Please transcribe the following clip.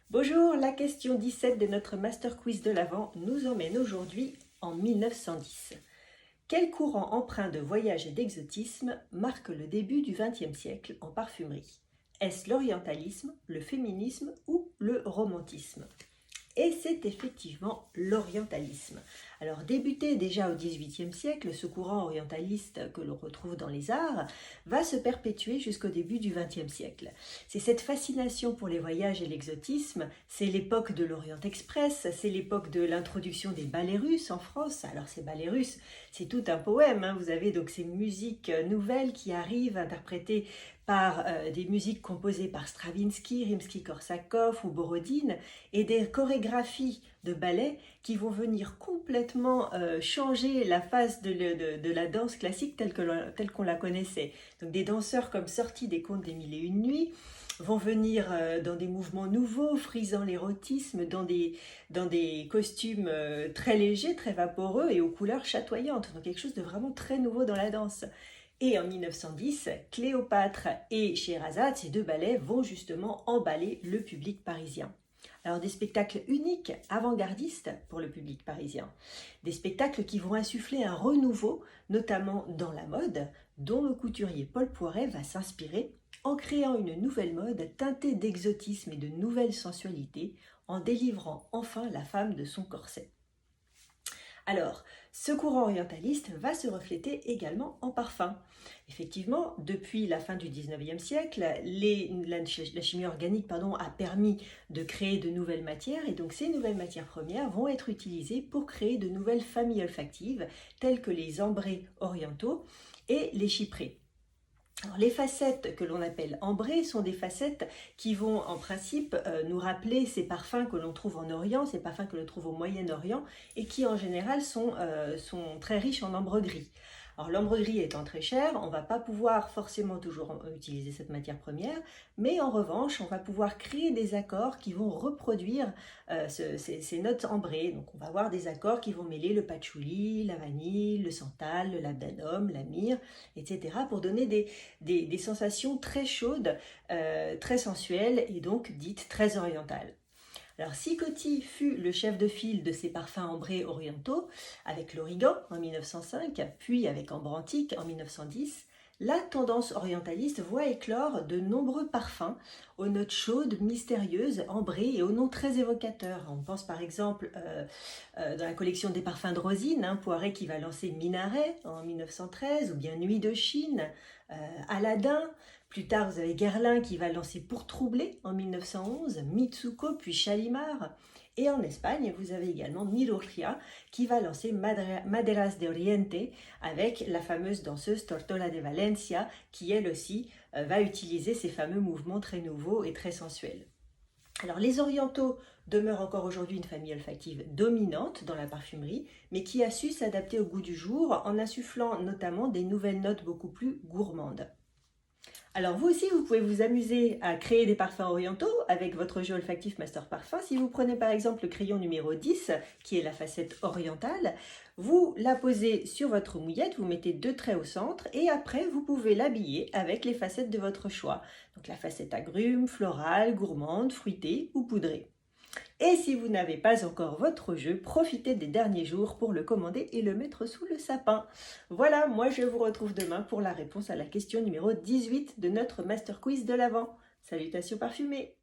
Bonjour, la question 17 de notre Master Quiz de l'Avent nous emmène aujourd'hui en 1910. Quel courant empreint de voyage et d'exotisme marque le début du XXe siècle en parfumerie? Est-ce l'orientalisme, le féminisme ou le romantisme? Et c'est effectivement l'orientalisme. Alors débuté déjà au XVIIIe siècle, ce courant orientaliste que l'on retrouve dans les arts va se perpétuer jusqu'au début du XXe siècle. C'est cette fascination pour les voyages et l'exotisme, c'est l'époque de l'Orient Express, c'est l'époque de l'introduction des ballets russes en France. Alors ces ballets russes, c'est tout un poème, hein. Vous avez donc ces musiques nouvelles qui arrivent interprétées par des musiques composées par Stravinsky, Rimsky-Korsakov ou Borodine, et des chorégraphies de ballet qui vont venir complètement changer la face de la danse classique telle qu'on la connaissait. Donc des danseurs comme sortis des contes des Mille et Une Nuits vont venir dans des mouvements nouveaux, frisant l'érotisme, dans des costumes très légers, très vaporeux et aux couleurs chatoyantes. Donc quelque chose de vraiment très nouveau dans la danse. Et en 1910, Cléopâtre et Scheherazade, ces deux ballets, vont justement emballer le public parisien. Alors des spectacles uniques, avant-gardistes pour le public parisien. Des spectacles qui vont insuffler un renouveau, notamment dans la mode, dont le couturier Paul Poiret va s'inspirer en créant une nouvelle mode teintée d'exotisme et de nouvelle sensualité, en délivrant enfin la femme de son corset. Alors, ce courant orientaliste va se refléter également en parfum. Effectivement, depuis la fin du 19e siècle, la chimie organique a permis de créer de nouvelles matières et donc ces nouvelles matières premières vont être utilisées pour créer de nouvelles familles olfactives telles que les ambrés orientaux et les chyprés. Alors, les facettes que l'on appelle ambrées sont des facettes qui vont en principe nous rappeler ces parfums que l'on trouve en Orient, ces parfums que l'on trouve au Moyen-Orient et qui en général sont très riches en ambre gris. Alors l'ambre gris étant très cher, on ne va pas pouvoir forcément toujours utiliser cette matière première, mais en revanche, on va pouvoir créer des accords qui vont reproduire ces notes ambrées. Donc on va avoir des accords qui vont mêler le patchouli, la vanille, le santal, le labdanum, la myrrhe, etc. pour donner des sensations très chaudes, très sensuelles et donc dites très orientales. Alors si Coty fut le chef de file de ces parfums ambrés orientaux, avec l'origan en 1905, puis avec ambre antique en 1910, la tendance orientaliste voit éclore de nombreux parfums aux notes chaudes, mystérieuses, ambrées et aux noms très évocateurs. On pense par exemple dans la collection des parfums de Rosine, Poiret qui va lancer Minaret en 1913, ou bien Nuit de Chine, Aladdin. Plus tard, vous avez Guerlain qui va lancer Pour Troubler en 1911, Mitsuko puis Chalimar. Et en Espagne, vous avez également Nilurria qui va lancer Maderas de Oriente avec la fameuse danseuse Tortola de Valencia qui elle aussi va utiliser ces fameux mouvements très nouveaux et très sensuels. Alors les orientaux demeurent encore aujourd'hui une famille olfactive dominante dans la parfumerie, mais qui a su s'adapter au goût du jour en insufflant notamment des nouvelles notes beaucoup plus gourmandes. Alors vous aussi, vous pouvez vous amuser à créer des parfums orientaux avec votre jeu olfactif Master Parfum. Si vous prenez par exemple le crayon numéro 10, qui est la facette orientale, vous la posez sur votre mouillette, vous mettez 2 traits au centre et après vous pouvez l'habiller avec les facettes de votre choix. Donc la facette agrumes, florale, gourmande, fruitée ou poudrée. Et si vous n'avez pas encore votre jeu, profitez des derniers jours pour le commander et le mettre sous le sapin. Voilà, moi je vous retrouve demain pour la réponse à la question numéro 18 de notre Master Quiz de l'Avent. Salutations parfumées!